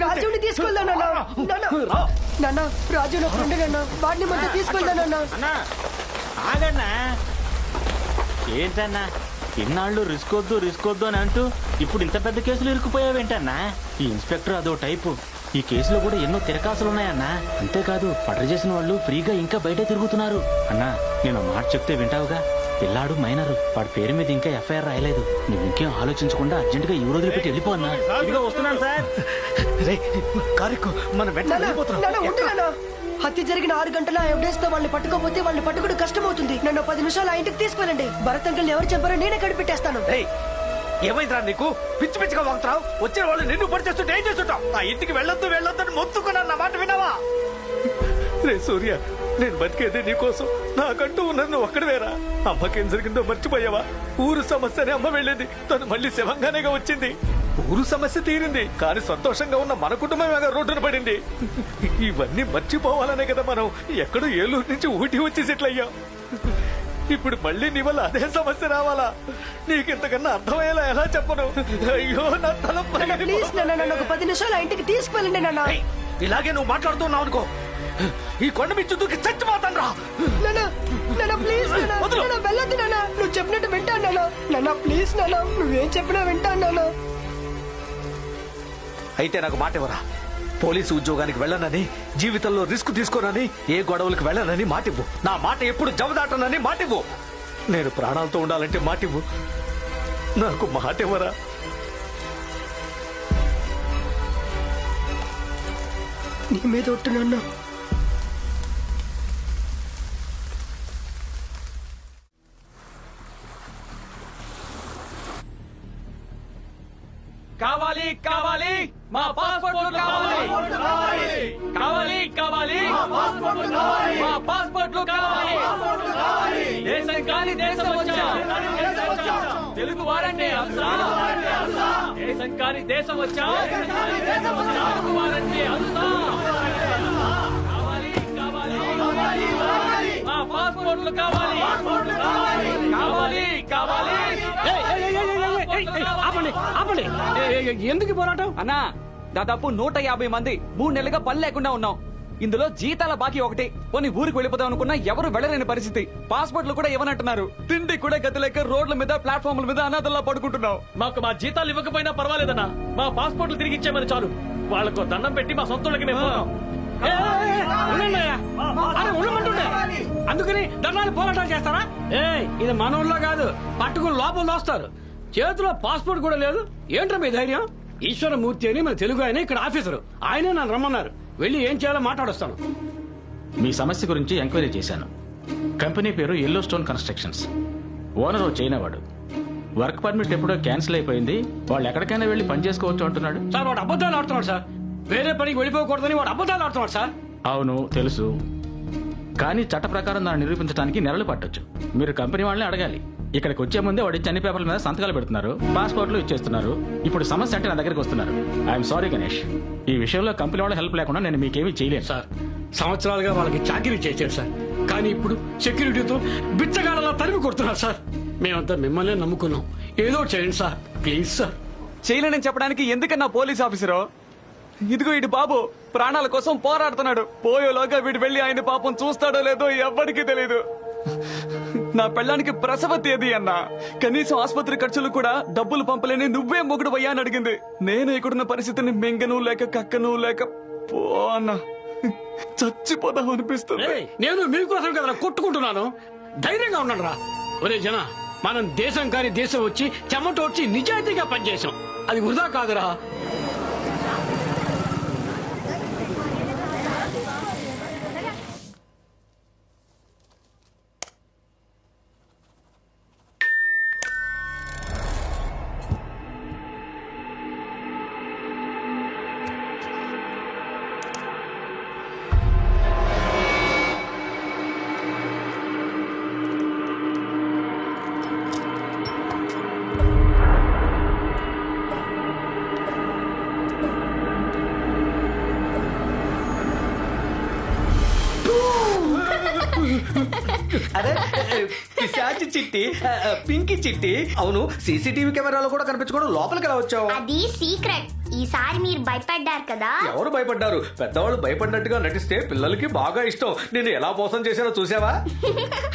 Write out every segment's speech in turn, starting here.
రాజుని తీసుకెళ్దా నాన్న రాజు నా ఫ్రెండ్ నాన్న వాడిని మధ్య తీసుకెళ్దా నాన్న ఆగన్నా ఏంటన్నా ఇన్నాళ్ళు రిస్క్ వద్దు అని అంటూ ఇప్పుడు ఇంత పెద్ద కేసులు ఇరుక్కుపోయావేంటన్నా ఈ ఇన్స్పెక్టర్ అదో టైపు ఈ కేసులో కూడా ఎన్నో తిరకాసులున్నాయన్నా అంతేకాదు పట్ర చేసిన వాళ్ళు ఫ్రీగా ఇంకా బయట తిరుగుతున్నారు అన్నా నేను మాట చెప్తే వింటావుగా పిల్లాడు మైనరు వాడి పేరు మీద ఇంకా ఎఫ్ఐఆర్ రాయలేదు నువ్వు ఇంకేం ఆలోచించకుండా అర్జెంట్ గా ఈ రోజులు పెట్టి వెళ్ళిపో అన్నా ఇదిగో వస్తున్నాను సార్ హత్య జరిగిన 6 గంటల ఎవిడెన్స్ తో వాళ్ళని పట్టుకోపోతే వాళ్ళని పట్టుకోవడం కష్టమవుతుంది. నన్ను 10 నిమిషాలు ఆ ఇంటికి తీసుకెళ్ళండి. భరత్ అంకుల్ని ఎవరు చెప్పారో నేనే కడిపెట్టేస్తాను. ఏమైందిరా నీకు? పిచ్చి పిచ్చిగా వాగుతావు. వచ్చిన వాళ్ళు నిన్ను పడి చేస్తుంటే ఏం చేస్తుంటావు? ఆ ఇంటికి వెళ్ళొద్దు అని మొత్తుకున్నాను. నా మాట విన్నావా? రే సూర్య, నేను బతికేదే నీకోసం. నాకంటూ ఉన్నది నువ్వు ఒక్కడివేరా. అమ్మకేం జరిగిందో మర్చిపోయావా? ఊరు సమస్యనే అమ్మ వెళ్ళేది, తను మళ్ళీ శవంగానేగా వచ్చింది. ఊరు సమస్య తీరింది, కానీ సంతోషంగా ఉన్న మన కుటుంబం రోడ్డున పడింది. ఇవన్నీ మర్చిపోవాలనే కదా మనం ఎక్కడో ఏలూరు నుంచి ఊటీ వచ్చి సెటిల్ అయ్యాం. ఇప్పుడు మళ్ళీ నీ వల్ల అదే సమస్య రావాలా? నీకింతకన్నా అర్థమయ్యేలా ఎలా చెప్పను? అయ్యో నా తల. ప్లీజ్ నన్ను ఒక 10 నిమిషాలు ఆ ఇంటికి తీసుకెళ్ళండి నాన్న. ఇలాగే నువ్వు మాట్లాడుతున్నావు అనుకో, ఈ కొండ మీద చుట్టూకి చచ్చిపోతాను రా. ప్లీజ్ వెళ్ళొద్దు నాన్న. నువ్వు చెప్పినట్టు వింటాను నాన్న. ప్లీజ్ నాన్న, నువ్వేం చెప్పినా వింటాను నాన్న. అయితే నాకు మాట ఇవ్వరా? పోలీసు ఉద్యోగానికి వెళ్ళనని, జీవితంలో రిస్క్ తీసుకోనని, ఏ గొడవలకు వెళ్ళనని మాటివ్వు. నా మాట ఎప్పుడు జవదాటనని మాటివ్వు. నేను ప్రాణాలతో ఉండాలంటే మాటివ్వు. నాకు మాట ఇవ్వరా? నీ మీద ఒట్టునన్నా. కావాలి కావాలి మా పాస్పోర్ట్లు కావాలి కావాలి కావాలి మా పాస్పోర్ట్లు కావాలి. దేశం కాని దేశం వచ్చాం, తెలుగు వారంటే దేశం కాని దేశం వచ్చాం, తెలుగు వారంటే కావాలి కావాలి మా పాస్పోర్ట్లు కావాలి కావాలి కావాలి. ఆపండి. ఎందుకు పోరాటం అన్నా? దాదాపు 150 మంది 3 నెలలుగా పని లేకుండా ఉన్నాం. ఇందులో జీతాల బాకీ ఒకటి. కొన్ని ఊరికి వెళ్ళిపోదాం అనుకున్నా ఎవరు వెళ్ళలేని పరిస్థితి. పాస్పోర్ట్లు కూడా ఇవ్వనంటున్నారు. తిండి కూడా గతి లేక రోడ్ల మీద ప్లాట్ఫామ్ల మీద అనాథల్లా పడుకుంటున్నాం. మాకు మా జీతాలు ఇవ్వకపోయినా పర్వాలేదన్నా, మా పాస్పోర్ట్లు తిరిగి ఇచ్చేమని చాలు. వాళ్ళకు దండం పెట్టి మా సొంతలకి మేము ఉండమంటుండే అందుకని దండాలు పోరాటాలు చేస్తారా? ఇది మన ఊళ్ళో కాదు, పట్టుకుని లోపల దోస్తారు. చేతిలో పాస్పోర్ట్ కూడా లేదు. ఏంట్రా మీ ధైర్యం? ఈశ్వరమూర్తి అని మన తెలుగు ఆయన ఇక్కడ ఆఫీసరు, ఆయనే నన్ను రమ్మన్నారు. వెళ్ళి ఏం చేయాలో మాట్లాడొస్తాను. మీ సమస్య గురించి ఎంక్వైరీ చేశాను. కంపెనీ పేరు yellow stone constructions. Owner China వాడు. వర్క్ పర్మిట్ ఎప్పుడో క్యాన్సిల్ అయిపోయింది. వాళ్ళు ఎక్కడికైనా వెళ్ళి పని చేసుకోవచ్చు అంటున్నాడు. సార్ వాడు అబద్ధాలు ఆడుతున్నాడు సార్. వేరే పనికి వెళ్ళిపోకూడదని వాడు అబద్ధాలు ఆడుతున్నాడు సార్. అవును తెలుసు, కానీ చట్ట ప్రకారం దాన్ని నిరూపించడానికి నెలలు పట్టొచ్చు. మీరు కంపెనీ వాళ్ళని అడగాలి. ఇక్కడికి వచ్చే ముందే వాడి అన్ని పేపర్ల మీద సంతకాలు పెడుతున్నారు, పాస్పోర్ట్లు ఇచ్చేస్తున్నారు. ఇప్పుడు సమస్య అంటే నా దగ్గరికి వస్తున్నారు. ఐఎమ్ సారీ గణేష్, ఈ విషయంలో కంపెనీ వాళ్ళ హెల్ప్ లేకుండా నేను మీకేమీ చేయలేను. సార్ సంవత్సరాలుగా వాళ్ళకి చాకరీ చేశారు సార్, కానీ ఇప్పుడు సెక్యూరిటీతో బిచ్చగాళ్ళలా తరిమి కొడుతున్నారు సార్. మేమంతా మిమ్మల్ని నమ్ముకున్నాం, ఏదో చేయండి సార్ ప్లీజ్ సార్. చేయలేనని చెప్పడానికి ఎందుకన్నా పోలీస్ ఆఫీసరు? ఇదిగో ఇటు బాబు ప్రాణాల కోసం పోరాడుతున్నాడు. పోయేలోగా వీడు వెళ్లి ఆయన పాపం చూస్తాడో లేదో ఎవ్వడికి తెలీదు. నా పెళ్ళానికి ప్రసవ తేదీ అన్నా, కనీసం ఆసుపత్రి ఖర్చులు కూడా డబ్బులు పంపలేని నువ్వే మొగుడు అయ్యా అని అడిగింది. నేను ఇక్కడున్న పరిస్థితిని మింగను లేక కక్కను లేక పో అన్నా, చచ్చిపోదాం అనిపిస్తుంది. నేను మీకోసం కదా కొట్టుకుంటున్నాను, ధైర్యంగా ఉన్నాను రా. ఒరే జన, మనం దేశం కాని దేశం వచ్చి చెమట వచ్చి నిజాయితీగా పనిచేసాం, అది వృధా కాదురా. अरे पिशाच రాజు చిట్టి పింకి చిట్టి అవును సీసీటీవీ కెమెరాలో కూడా కనిపించుకోవడం లోపలికి ఎలా వచ్చావు అది సీక్రెట్. ఈసారి మీరు భయపడ్డారు కదా. ఎవరు భయపడ్డారు? పెద్దవాళ్ళు భయపడినట్టుగా నటిస్తే పిల్లలకి బాగా ఇష్టం. నేను ఎలా మోసం చేశానో చూసావా?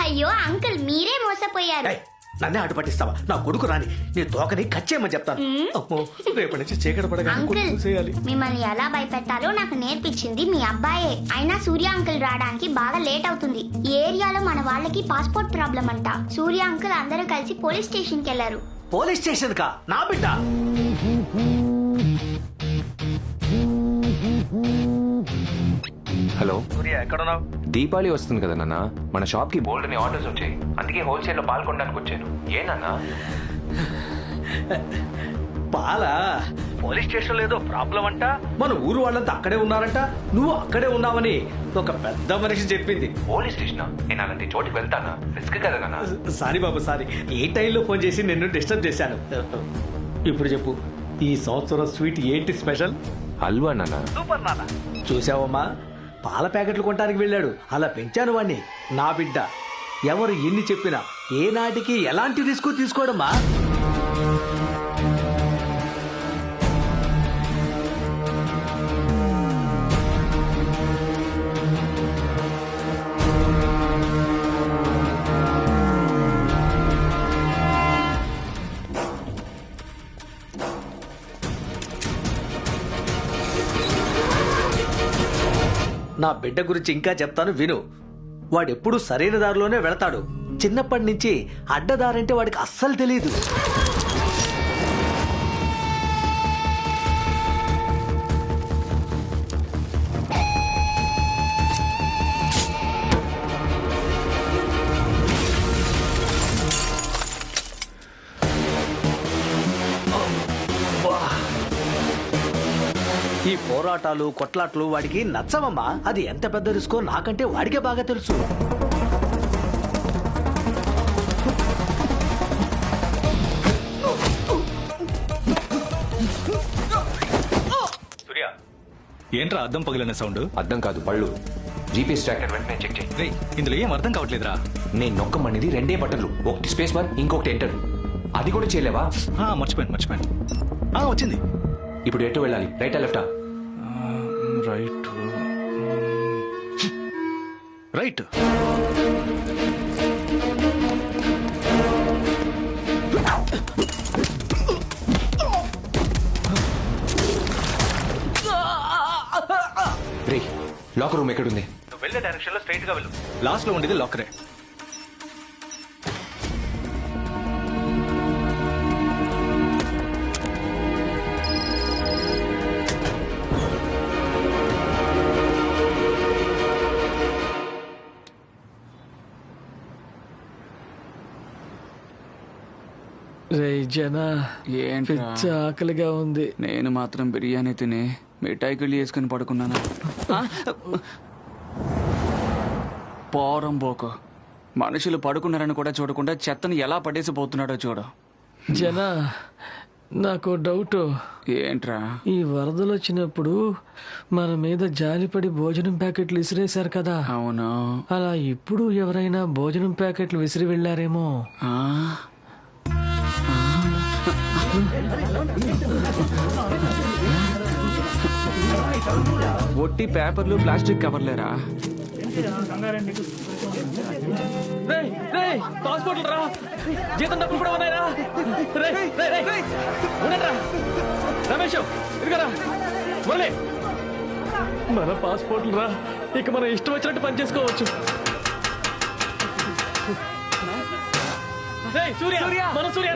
అయ్యో అంకుల్, మీరే మోసపోయారు. ఏయ్, నన్నే అటు పట్టిస్తావా? నా కొడుకు రాని నీ తోకని కచ్చేయమని చెప్తాను. అమ్మో, రేపటి నుంచి చీకటి పడగానే అంకుల్, కొడుకు చూసేయాలి. మిమ్మల్ని ఎలా భయపెట్టాలో నాకు నేర్పించింది మీ అబ్బాయే. అయినా సూర్య అంకుల్ రావడానికి బాగా లేట్ అవుతుంది. ఈ ఏరియాలో మన వాళ్ళకి పాస్పోర్ట్ ప్రాబ్లం అంట. సూర్య అంకుల్ అందరూ కలిసి పోలీస్ స్టేషన్ కి వెళ్లారు. పోలీస్ స్టేషన్ కా? నా బిడ్డ హలో సూర్య ఎక్కడున్నావు? దీపావళి వస్తుంది కదా నాన్న, మన షాప్ కి బోల్డ్ అని ఆర్డర్స్ వచ్చాయి. అందుకే హోల్సేల్ లో పాల్గొనడానికి వచ్చాను. ఏనన్నా? పాలా? పోలీస్ స్టేషన్ లేదో ప్రాబ్లం అంట. మన ఊరు వాళ్ళంతా అక్కడే ఉన్నారంట. నువ్వు అక్కడే ఉన్నావని ఒక పెద్ద మనిషి చెప్పింది. Police station? నేను అలాంటి చోటుకి వెళ్తానా? రిస్క్ కదా నాన్న. సారీ బాబు సారీ. ఏ టైంలో ఫోన్ చేసి నిన్ను డిస్టర్బ్ చేశాను. ఇప్పుడు చెప్పు, ఈ సంవత్సరం స్వీట్ ఏంటి స్పెషల్? హల్వా నాన్న. సూపర్ నాన్న. చూసావమ్మా, పాల ప్యాకెట్లు కొనడానికి వెళ్ళాడు. అలా పెంచాను వాణ్ణి. నా బిడ్డ ఎవరు ఎన్ని చెప్పినా ఏ నాటికి ఎలాంటి రిస్క్ తీసుకోవడమ్మా. నా బిడ్డ గురించి ఇంకా చెప్తాను విను. వాడెప్పుడు సరైన దారిలోనే వెళతాడు. చిన్నప్పటి నుంచి అడ్డదారంటే వాడికి అస్సలు తెలియదు. ఈ పోరాటాలు కొట్లాట్లు వాడికి నచ్చవమ్మా. అది ఎంత పెద్ద రిస్కో నాకంటే వాడికే బాగా తెలుసు. సూర్య, ఏంట్రా అద్దం పగిలిన సౌండ్? అర్థం కాదు, పళ్ళు. జీపీఎస్ ట్రాకర్ వెంటనే చెక్ చేయి. రేయ్, ఇందులో ఏం అర్థం కావట్లేదురా. నేను నొక్కమనేది రెండే బటన్లు, ఒకటి స్పేస్ బార్, ఇంకొకటి ఎంటర్. అది కూడా చేయలేవా? మర్చిపోయాను. వచ్చింది. ఇప్పుడు ఎటు వెళ్ళాలి? రైటా లెఫ్టా? రైట్. రే, లాకర్ రూమ్ ఎక్కడుంది? నువ్వు వెళ్ళే డైరెక్షన్ లో స్ట్రైట్ గా వెళ్ళు. లాస్ట్ లో ఉండేది లాకరే. రే జన, ఏంటి ఆకలిగా ఉంది. నేను మాత్రం బిర్యానీ తిని మిఠాయికిళ్ళి వేసుకుని పడుకున్నాను. పోరం పోకు, మనుషులు పడుకున్నారని కూడా చూడకుండా చెత్తను ఎలా పడేసిపోతున్నాడో చూడు. జన, నాకు డౌట్. ఏంట్రా? ఈ వరదలు వచ్చినప్పుడు మన మీద జాలిపడి భోజనం ప్యాకెట్లు విసిరేశారు కదా. అవును. అలా ఇప్పుడు ఎవరైనా భోజనం ప్యాకెట్లు విసిరి వెళ్ళారేమో. ఆ? ఒట్టి పేపర్లు, ప్లాస్టిక్ కవర్లేరా? పాస్పోర్ట్లు రా, జీతం డబ్బులు కూడా ఉన్నాయరా. రమేష్, ఇదిగరా మళ్ళీ మన పాస్పోర్ట్లు రా. ఇక మనం ఇష్టం వచ్చినట్టు పని చేసుకోవచ్చు.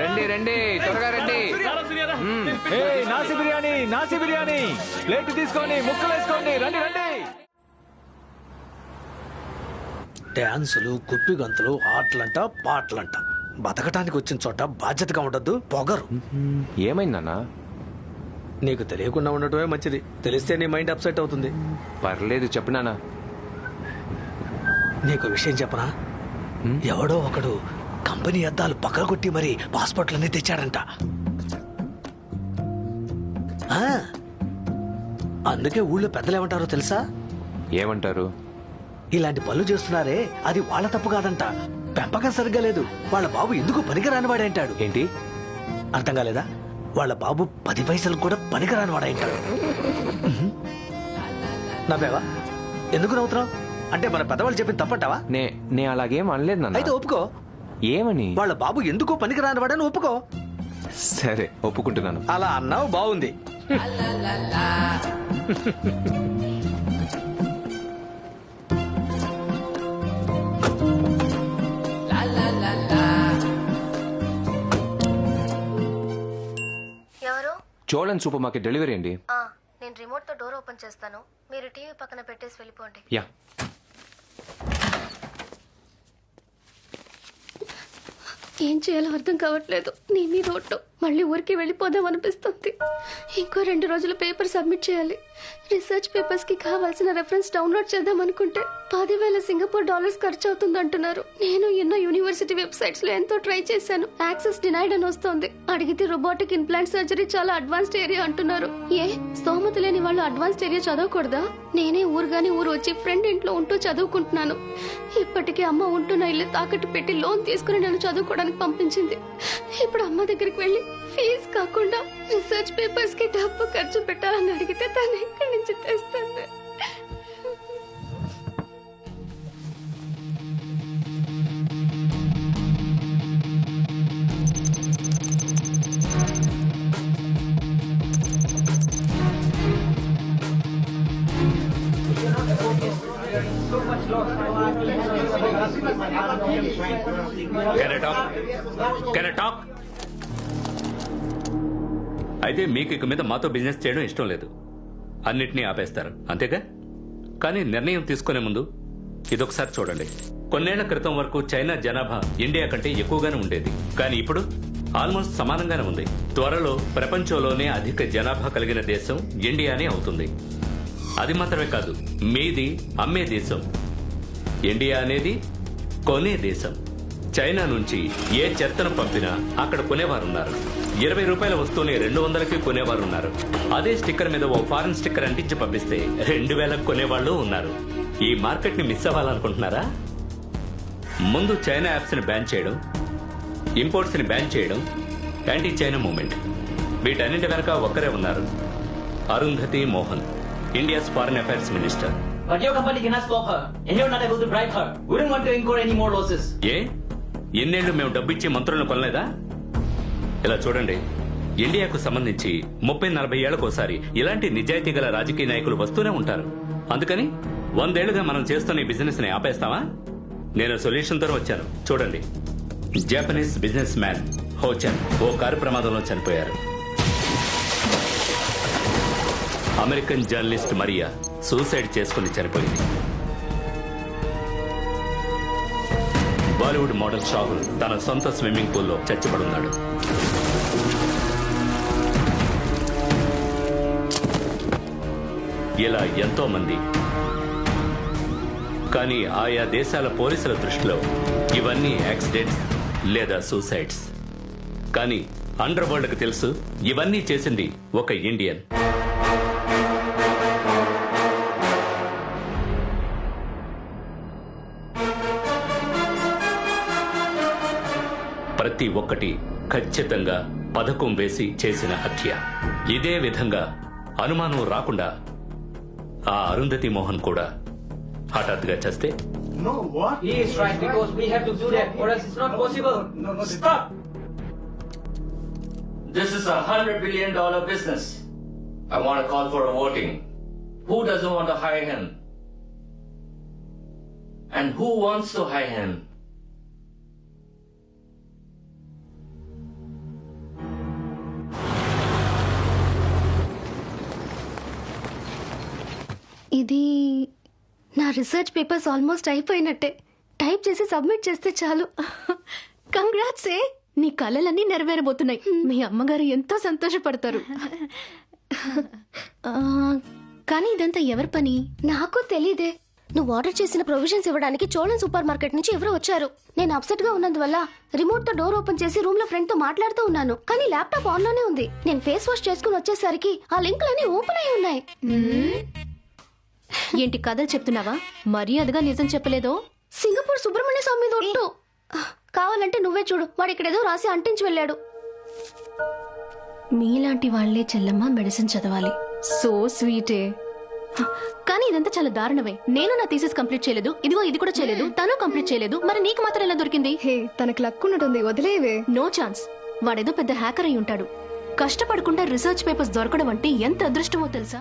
రండి రండి, త్వరగా రండి. నాసి బిర్యానీ ప్లేట్ తీసుకొని ముక్కలు వేసుకోండి. రండి రండి. డాన్సులు, కుప్పి గంతులు, ఆటలంట, పాటలంట. బతకటానికి వచ్చిన చోట బాధ్యతగా ఉండద్దు. పొగరు. ఏమైందన్నా? నీకు తెలియకుండా ఉండటమే మంచిది. తెలిస్తే నీ మైండ్ అప్సెట్ అవుతుంది. పర్లేదు, చెప్పు నాన్న. నీకు విషయం చెప్పనా? ఎవడో ఒకడు కంపెనీ అద్దాలు పగలగొట్టి మరి పాస్పోర్ట్లన్నీ తెచ్చాడంట. అందుకే ఊళ్ళో పెద్దలు ఏమంటారో తెలుసా? ఏమంటారు? ఇలాంటి పనులు చేస్తున్నారే, అది వాళ్ళ తప్పు కాదంట, పెంపకం సరిగ్గా లేదు. వాళ్ళ బాబు ఎందుకు పనికిరాని వాడంటాడు. ఏంటి? అర్థం కాలేదా? వాళ్ళ బాబు 10 పైసలు కూడా పనికిరాని వాడంటాడు. నవ్వావా? ఎందుకు నవ్వుతున్నావు? అంటే మన పెద్దవాళ్ళు చెప్పింది తప్పంటావా? నే అలాగేం అనలేదు నాన్న. అయితే ఒప్పుకో. ఏమని? వాళ్ళ బాబు ఎందుకు పనికిరాని వాడని ఒప్పుకో. సరే ఒప్పుకుంటున్నాను. అలా అన్నావు, బాగుంది. ఎవరు? చోళన్ సూపర్ మార్కెట్ డెలివరీ అండి. నేను రిమోట్ తో డోర్ ఓపెన్ చేస్తాను, మీరు టీవీ పక్కన పెట్టేసి వెళ్ళిపోండి. యా. ఏం చేయాలో అర్థం కావట్లేదు. నీ మీద ఒట్టు. మళ్ళీ ఊరికి వెళ్ళిపోదాం అనిపిస్తుంది. ఇంకో 2 రోజులు పేపర్ సబ్మిట్ చేయాలి. రీసెర్చ్ పేపర్స్ కి కావాల్సిన రెఫరెన్స్ డౌన్లోడ్ చేద్దాం అనుకుంటే 10,000 సింగపూర్ డాలర్స్ ఖర్చు అవుతుంది అంటున్నారు. నేను ఎన్నో యూనివర్సిటీ వెబ్సైట్స్ లో ఎంతో ట్రై చేశాను. యాక్సెస్ డినైడ్ అని వస్తోంది. అడిగితే రోబోటిక్ ఇంప్లాంట్ సర్జరీ చాలా అడ్వాన్స్డ్ ఏరియా అంటున్నారు. స్తోమత లేని వాళ్ళు అడ్వాన్స్డ్ ఏరియా చదవకూడదా? నేనే ఊరుగాని ఊరు వచ్చి ఫ్రెండ్ ఇంట్లో ఉంటూ చదువుకుంటున్నాను. ఇప్పటికీ అమ్మ ఉంటున్న ఇల్లు తాకట్టు పెట్టి లోన్ తీసుకుని నన్ను చదువుకోవడానికి పంపించింది. ఇప్పుడు అమ్మ దగ్గరికి వెళ్ళి ఫీజు కాకుండా రీసెర్చ్ పేపర్స్ కి డబ్బు ఖర్చు పెట్టాలని అడిగితే తను ఎక్కడి నుంచి తెస్తుంది? అయితే మీకు ఇక మీద మాతో బిజినెస్ చేయడం ఇష్టం లేదు, అన్నిటినీ ఆపేస్తారు అంతేగా? కానీ నిర్ణయం తీసుకునే ముందు ఇదొకసారి చూడండి. కొన్నేళ్ల క్రితం వరకు చైనా జనాభా ఇండియా కంటే ఎక్కువగానే ఉండేది, కానీ ఇప్పుడు ఆల్మోస్ట్ సమానంగానే ఉంది. త్వరలో ప్రపంచంలోనే అధిక జనాభా కలిగిన దేశం ఇండియానే అవుతుంది. అది మాత్రమే కాదు, మీది అమ్మే దేశం. ఇండియా అనేది కొనే దేశం. చైనా నుంచి ఏ చెత్తను పంపినా అక్కడ కొనేవారున్నారు. 20 రూపాయల వస్తువుని 200కి కొనేవారున్నారు. అదే స్టిక్కర్ మీద ఓ ఫారెన్ స్టిక్కర్ అంటించి పంపిస్తే 2000కి కొనేవాళ్ళు ఉన్నారు. ఈ మార్కెట్ ని మిస్ అవ్వాలనుకుంటున్నారా? ముందు చైనా యాప్స్ ని బ్యాన్ చేయడం, ఇంపోర్ట్స్ ని బ్యాన్ చేయడం, యాంటీ చైనా మూవ్మెంట్. వీటన్నింటి వెనక ఒక్కరే ఉన్నారు, Arundhati Mohan, India's foreign affairs minister. But your company cannot stop her, and you're not able to bribe her. We don't want to incur any more losses. ఏ ఎన్నేళ్లు మేము డబ్బిచ్చి మంత్రులను కొనలేదా? ఇలా చూడండి, ఇండియాకు సంబంధించి 30-40 ఏళ్లకోసారి ఇలాంటి నిజాయితీ గల రాజకీయ నాయకులు వస్తూనే ఉంటారు. అందుకని 100 ఏళ్లుగా మనం చేస్తున్న ఈ బిజినెస్ ని ఆపేస్తామా? నేను సొల్యూషన్ తో వచ్చాను. చూడండి, జపనీస్ బిజినెస్ మ్యాన్ హోచెన్ ఓ కారు ప్రమాదంలో చనిపోయారు. అమెరికన్ జర్నలిస్ట్ మరియా సూసైడ్ చేసుకుని చనిపోయింది. బాలీవుడ్ మోడల్ షాహుల్ తన సొంత స్విమ్మింగ్ పూల్లో చచ్చిపడున్నాడు. ఇలా ఎంతో మంది. కానీ ఆయా దేశాల పోలీసుల దృష్టిలో ఇవన్నీ యాక్సిడెంట్స్ లేదా సూసైడ్స్. కానీ అండర్ వరల్డ్ కి తెలుసు, ఇవన్నీ చేసింది ఒక ఇండియన్. ప్రతి ఒక్కటి ఖచ్చితంగా పథకం వేసి చేసిన హత్య. ఇదే విధంగా అనుమానం రాకుండా ఆ అరుంధతి మోహన్ కూడా హఠాత్తుగా చస్తే? No, what? He is right, because we have to do that, or else it's not possible. No, stop! This is $100 billion business. I want to call for a voting. Who doesn't want to hire him? And who wants to hire him? ఇది నా research papers almost అయిపోయినట్టే. Type చేసి submit చేస్తే చాలు. Congrats. నీ కలలన్నీ నెరవేరబోతున్నాయి. మీ అమ్మగారు ఎంతో సంతోషపడతారు. కానీ ఇదంతా ఎవరి పని? నాకు తెలీదే. నువ్వు ఆర్డర్ చేసిన ప్రొవిజన్స్ ఇవ్వడానికి చోళన్ సూపర్ మార్కెట్ నుంచి ఎవరో వచ్చారు. నేను అప్సెట్ గా ఉన్నందువల్ల రిమోట్ తో డోర్ ఓపెన్ చేసి రూమ్ లో ఫ్రెండ్ తో మాట్లాడుతూ ఉన్నాను. కానీ ల్యాప్టాప్ ఆన్ లోనే ఉంది. నేను ఫేస్ వాష్ చేసుకుని వచ్చేసరికి ఆ లింకులన్నీ ఓపెన్ అయి ఉన్నాయి. ఏంటి కథలు చెప్తున్నావా? మర్యాదగా నిజం చెప్పలేదో? సింగపూర్ సుబ్రహ్మణ్య స్వామి మీద ఒట్టు. కావాలంటే నువ్వే చూడు, వాడు ఇక్కడేదో రాసి అంటించి వెళ్ళాడు. మీలాంటి వాళ్లే చెల్లమ్మ మెడిసిన్ చదవాలి. సో స్వీటే. కానీ ఇదంతా చాలా దారుణమే. నేను నా థీసిస్ కంప్లీట్ చేయలేదు, ఇదిగో ఇది కూడా చేయలేదు, తను కంప్లీట్ చేయలేదు, మరి నీకు మాత్రం ఎలా దొరికింది? హే, తనకు లక్ ఉన్నట్టుంది, వదిలేవే. No chance. వాడేదో పెద్ద హ్యాకర్ అయి ఉంటాడు. కష్టపడకుండా రీసెర్చ్ పేపర్స్ దొరకడం అంటే ఎంత అదృష్టమో తెలుసా?